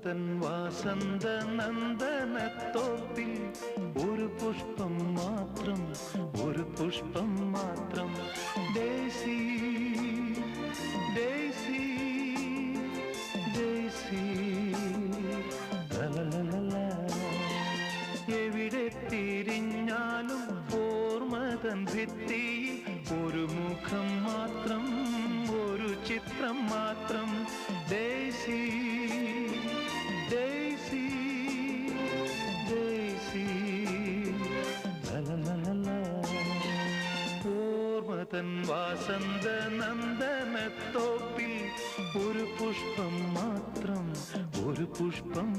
തൻ വാസന്ത നന്ദനത്തോപ്പിൽ ഒരു പുഷ്പം മാത്രം, ഒരു പുഷ്പം മാത്രം. ഡേസി ഡേസി ഡേസി എവിടെ തിരിഞ്ഞാലും ഓർമ്മതൻ ഭിത്തിയിൽ ഒരു മുഖം മാത്രം, ഒരു ചിത്രം മാത്രം. ഡേസി ഡേസി ഡേസി ഓർമ്മതൻ വാസന്ത നന്ദനത്തോപ്പിൽ ഒരു പുഷ്പം മാത്രം, ഒരു പുഷ്പം